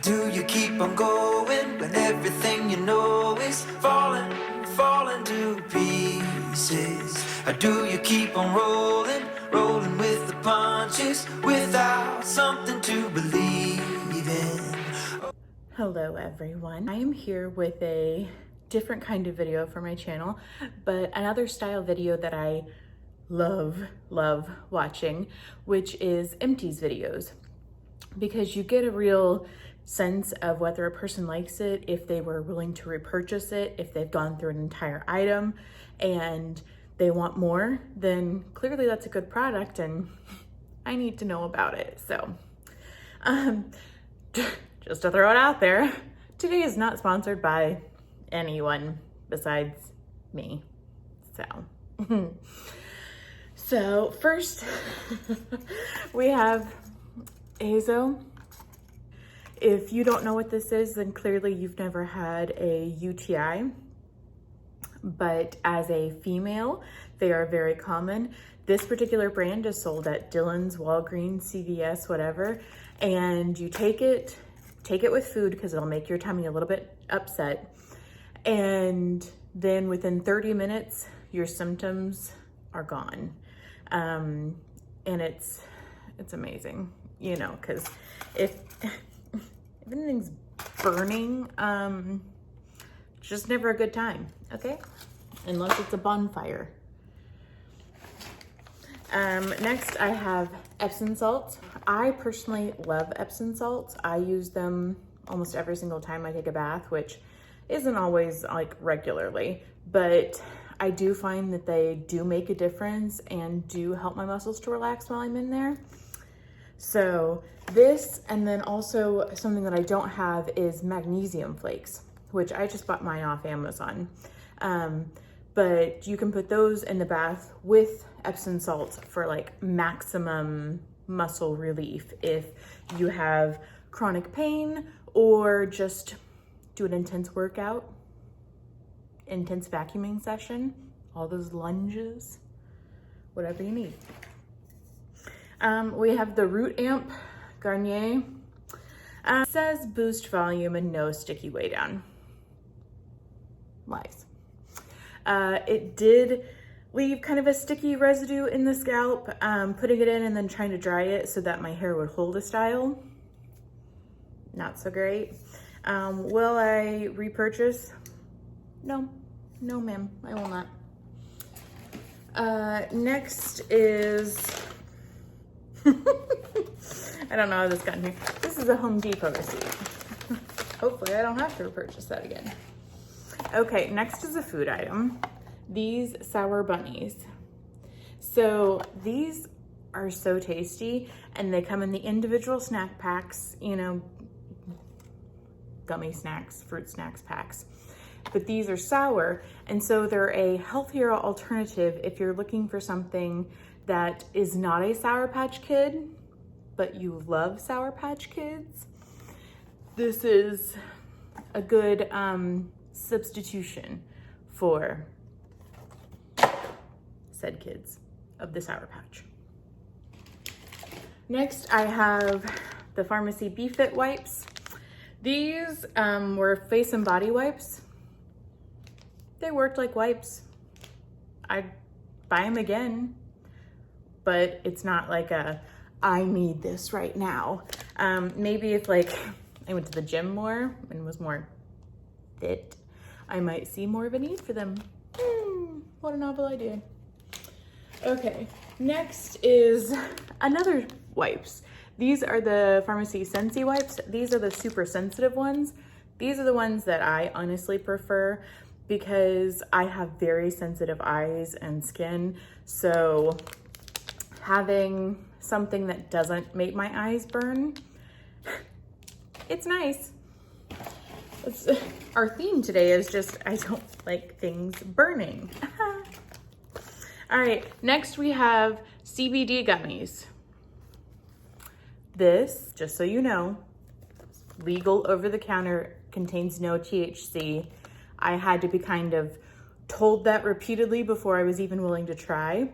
Do you keep on going when everything you know is falling to pieces? Or do you keep on rolling with the punches without something to believe in? Hello everyone. I am here with a different kind of video for my channel, but another style video that I love watching, which is empties videos, because you get a real sense of whether a person likes it, if they were willing to repurchase it, if they've gone through an entire item and they want more, then clearly that's a good product and I need to know about it. So just to throw it out there, today is not sponsored by anyone besides me. So first we have Azo. If you don't know what this is, then clearly you've never had a UTI, but as a female, they are very common. This particular brand is sold at Dillon's, Walgreens, CVS, whatever, and you take it with food because it'll make your tummy a little bit upset. And then within 30 minutes, your symptoms are gone. And it's amazing, you know, because if anything's burning, it's just never a good time, okay? Unless it's a bonfire. Next I have Epsom salts. I personally love Epsom salts. I use them almost every single time I take a bath, which isn't always like regularly, but I do find that they do make a difference and do help my muscles to relax while I'm in there. So this, and then also something that I don't have is magnesium flakes, which I just bought mine off Amazon. But you can put those in the bath with Epsom salts for like maximum muscle relief if you have chronic pain or just do an intense workout, intense vacuuming session, all those lunges, whatever you need. We have the Root Amp Garnier. It says boost volume and no sticky way down. Lies. It did leave kind of a sticky residue in the scalp, putting it in and then trying to dry it so that my hair would hold a style. Not so great. Will I repurchase? No ma'am, I will not. Next is, I don't know how this got in here. This is a Home Depot receipt. Hopefully I don't have to repurchase that again. Okay, next is a food item. These sour bunnies. So these are so tasty and they come in the individual snack packs, you know, gummy snacks, fruit snacks packs. But these are sour, and so they're a healthier alternative if you're looking for something that is not a Sour Patch Kid, but you love Sour Patch Kids. This is a good substitution for said kids of the Sour Patch. Next, I have the Pharmacy BeFit wipes. These were face and body wipes. They worked like wipes. I'd buy them again, but it's not like I need this right now. Maybe if like I went to the gym more and was more fit, I might see more of a need for them. What a novel idea. Okay, next is another wipes. These are the Pharmacy Sensi wipes. These are the super sensitive ones. These are the ones that I honestly prefer because I have very sensitive eyes and skin. So having something that doesn't make my eyes burn, it's nice. Our theme today is just, I don't like things burning. All right, next we have CBD gummies. This, just so you know, legal over the counter, contains no THC. I had to be kind of told that repeatedly before I was even willing to try.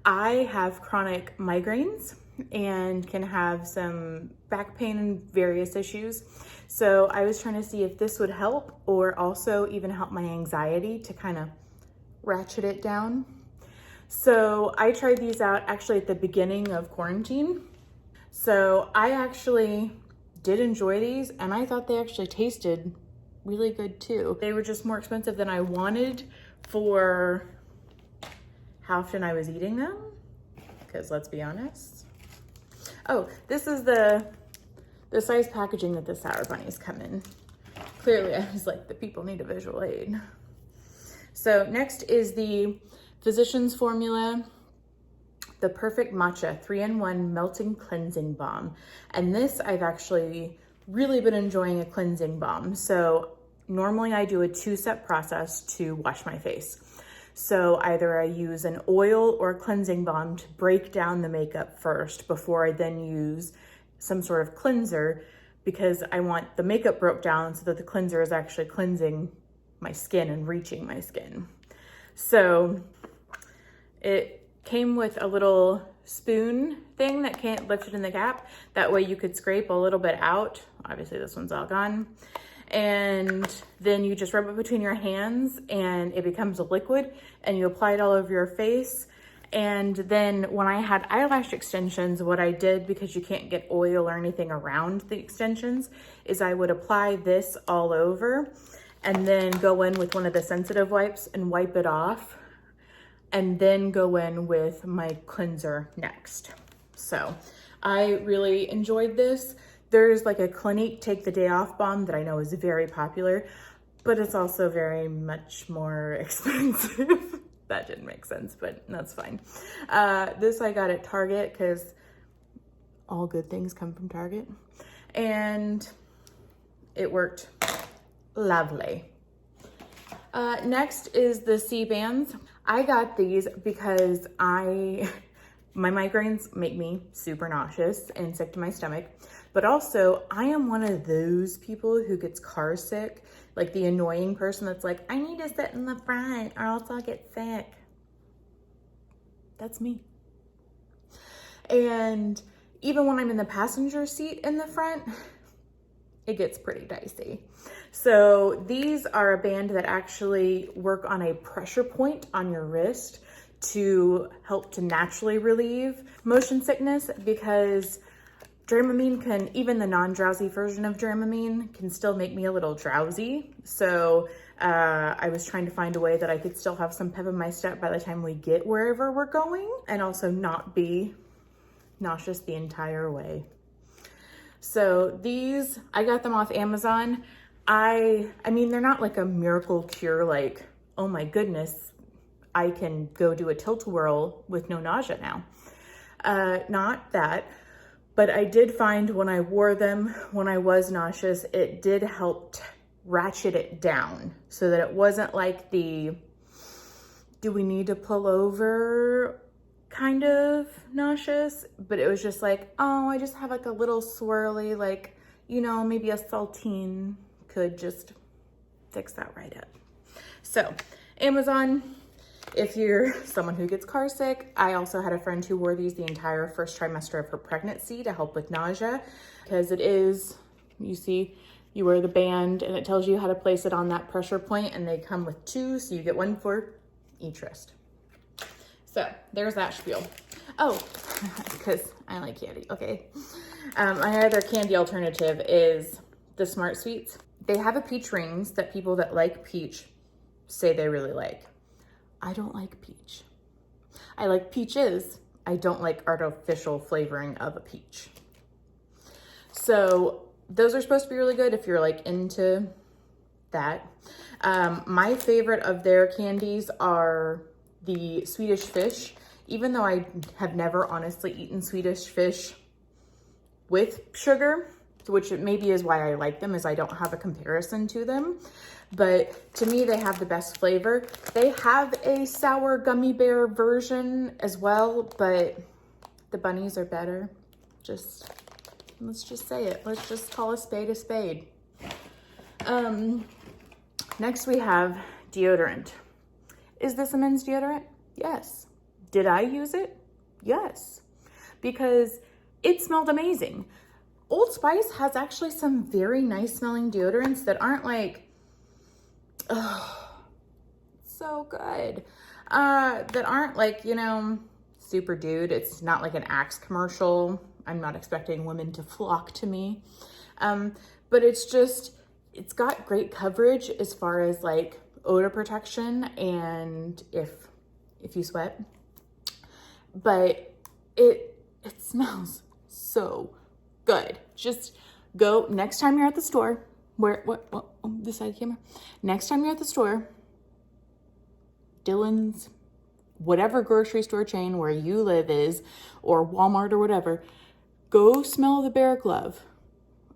I have chronic migraines and can have some back pain and various issues. So I was trying to see if this would help, or also even help my anxiety to kind of ratchet it down. So I tried these out actually at the beginning of quarantine. So I actually did enjoy these, and I thought they actually tasted really good too. They were just more expensive than I wanted for how often I was eating them, because let's be honest. Oh, this is the size packaging that the Sour Bunnies come in. Clearly, I was like, the people need a visual aid. So next is the Physicians Formula, the Perfect Matcha 3-in-1 Melting Cleansing Balm. And this, I've actually really been enjoying a cleansing balm. So normally I do a 2-step process to wash my face. So either I use an oil or a cleansing balm to break down the makeup first before I then use some sort of cleanser, because I want the makeup broke down so that the cleanser is actually cleansing my skin and reaching my skin. So it came with a little spoon thing that can't lift it in the cap. That way you could scrape a little bit out. Obviously this one's all gone. And then you just rub it between your hands and it becomes a liquid, and you apply it all over your face. And then when I had eyelash extensions, what I did, because you can't get oil or anything around the extensions, is I would apply this all over and then go in with one of the sensitive wipes and wipe it off, and then go in with my cleanser next. So I really enjoyed this. There's like a Clinique Take the Day Off balm that I know is very popular, but it's also very much more expensive. That didn't make sense, but that's fine. This I got at Target, because all good things come from Target. And it worked lovely. Next is the C-bands. I got these because my migraines make me super nauseous and sick to my stomach. But also, I am one of those people who gets car sick, like the annoying person that's like, I need to sit in the front or else I'll get sick. That's me. And even when I'm in the passenger seat in the front, it gets pretty dicey. So these are a band that actually work on a pressure point on your wrist to help to naturally relieve motion sickness, because Dramamine can, even the non-drowsy version of Dramamine can still make me a little drowsy. So I was trying to find a way that I could still have some pep in my step by the time we get wherever we're going, and also not be nauseous the entire way. So these, I got them off Amazon. I mean, they're not like a miracle cure, like, oh my goodness, I can go do a tilt-a-whirl with no nausea now. Not that. But I did find when I wore them, when I was nauseous, it did help ratchet it down so that it wasn't like the, do we need to pull over kind of nauseous, but it was just like, oh, I just have like a little swirly, like, you know, maybe a saltine could just fix that right up. So Amazon, if you're someone who gets car sick. I also had a friend who wore these the entire first trimester of her pregnancy to help with nausea, because it is, you see, you wear the band and it tells you how to place it on that pressure point, and they come with 2, so you get 1 for each wrist. So there's that spiel. Oh, because I like candy, okay. My other candy alternative is the Smart Sweets. They have a peach rings that people that like peach say they really like. I don't like peach. I like peaches. I don't like artificial flavoring of a peach. So those are supposed to be really good if you're like into that. My favorite of their candies are the Swedish Fish, even though I have never honestly eaten Swedish Fish with sugar, which maybe is why I like them, is I don't have a comparison to them. But to me, they have the best flavor. They have a sour gummy bear version as well, but the bunnies are better. Let's just say it. Let's just call a spade a spade. Next we have deodorant. Is this a men's deodorant? Yes. Did I use it? Yes. Because it smelled amazing. Old Spice has actually some very nice smelling deodorants that aren't like, oh, so good. That aren't like, you know, super dude. It's not like an Axe commercial. I'm not expecting women to flock to me. But it's just, it's got great coverage as far as like odor protection and if you sweat. But it smells so good. Just go next time you're at the store. This side of the camera. Next time you're at the store, Dillon's, whatever grocery store chain where you live is, or Walmart or whatever, go smell the Bear Glove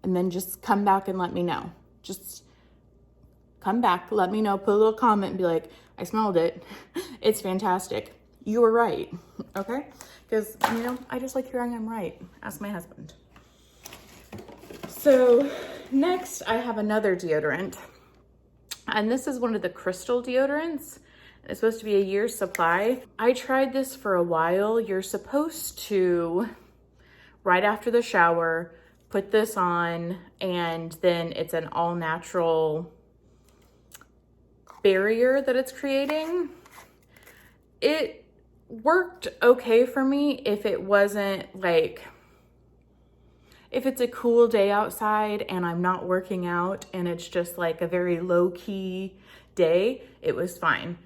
and then just come back and let me know. Just come back, let me know, put a little comment and be like, I smelled it. It's fantastic. You were right, okay? Because, you know, I just like hearing I'm right. Ask my husband. So next I have another deodorant. And this is one of the crystal deodorants. It's supposed to be a year's supply. I tried this for a while. You're supposed to, right after the shower, put this on, and then it's an all natural barrier that it's creating. It worked okay for me if it wasn't like, if it's a cool day outside and I'm not working out and it's just like a very low key day, it was fine.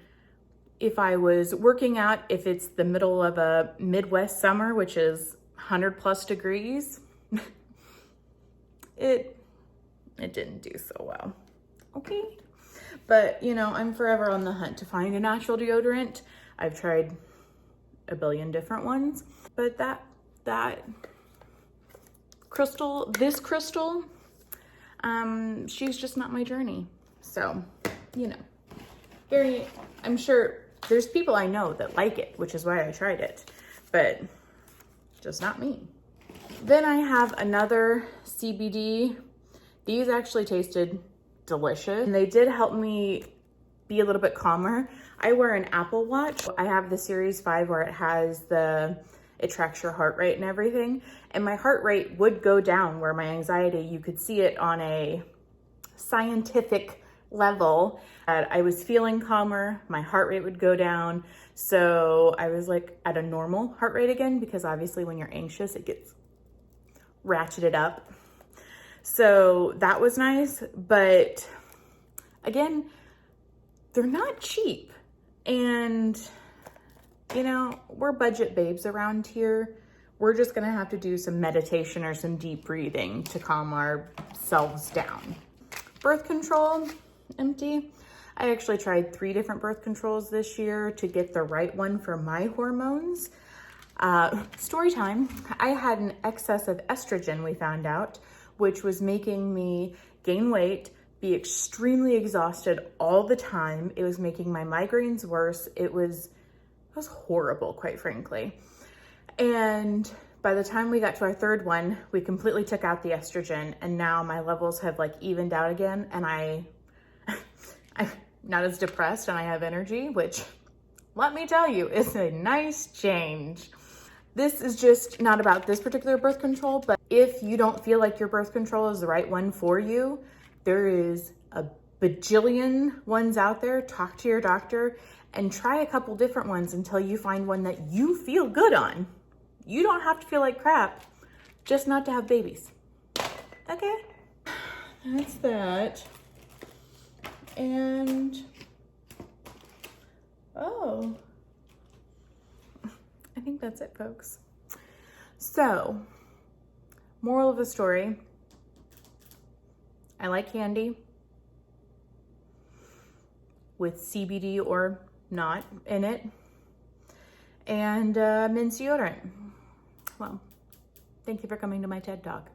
If I was working out, if it's the middle of a Midwest summer, which is 100+ degrees, it didn't do so well, okay? But, you know, I'm forever on the hunt to find a natural deodorant. I've tried a billion different ones, but that crystal, this crystal, she's just not my journey. So, you know, I'm sure there's people I know that like it, which is why I tried it, but just not me. Then I have another CBD. These actually tasted delicious, and they did help me be a little bit calmer. I wear an Apple Watch. I have the Series 5 where it tracks your heart rate and everything. And my heart rate would go down where my anxiety, you could see it on a scientific level. I was feeling calmer, my heart rate would go down. So I was like at a normal heart rate again, because obviously when you're anxious, it gets ratcheted up. So that was nice, but again, they're not cheap. And you know, we're budget babes around here. We're just gonna have to do some meditation or some deep breathing to calm ourselves down. Birth control, Empty. I actually tried 3 different birth controls this year to get the right one for my hormones. Story time. I had an excess of estrogen, we found out, which was making me gain weight, be extremely exhausted all the time. It was making my migraines worse. It was horrible, quite frankly. And by the time we got to our 3rd one, we completely took out the estrogen, and now my levels have like evened out again, and I'm not as depressed and I have energy, which, let me tell you, is a nice change. This is just not about this particular birth control, but if you don't feel like your birth control is the right one for you, there is a bajillion ones out there. Talk to your doctor and try a couple different ones until you find one that you feel good on. You don't have to feel like crap, just not to have babies. Okay, that's that. And, oh, I think that's it, folks. So, moral of the story, I like candy with CBD or not in it, and men's deodorant. Well, thank you for coming to my TED Talk.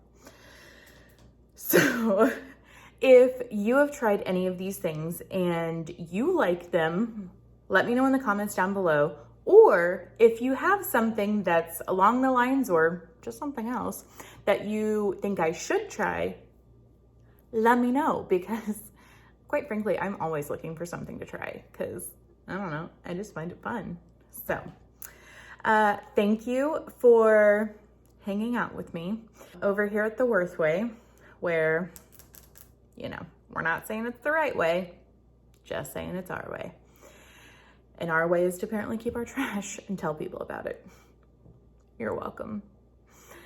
So, if you have tried any of these things and you like them, let me know in the comments down below. Or if you have something that's along the lines or just something else that you think I should try, let me know, because quite frankly, I'm always looking for something to try because I don't know, I just find it fun. So thank you for hanging out with me over here at the Worth Way, where, you know, we're not saying it's the right way, just saying it's our way. And our way is to apparently keep our trash and tell people about it. You're welcome.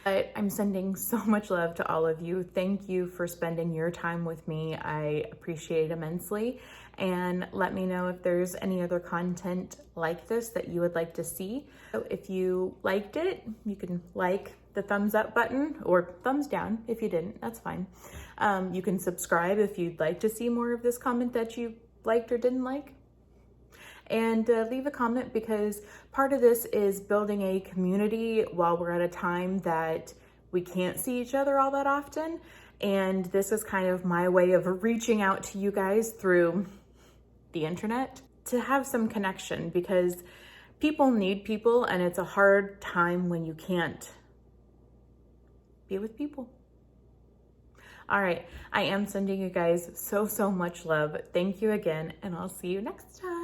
But I'm sending so much love to all of you. Thank you for spending your time with me. I appreciate it immensely. And let me know if there's any other content like this that you would like to see. So if you liked it, you can like the thumbs up button, or thumbs down if you didn't, that's fine. You can subscribe if you'd like to see more of this comment that you liked or didn't like. And leave a comment, because part of this is building a community while we're at a time that we can't see each other all that often. And this is kind of my way of reaching out to you guys through the internet to have some connection, because people need people, and it's a hard time when you can't be with people. All right, I am sending you guys so much love. Thank you again, and I'll see you next time.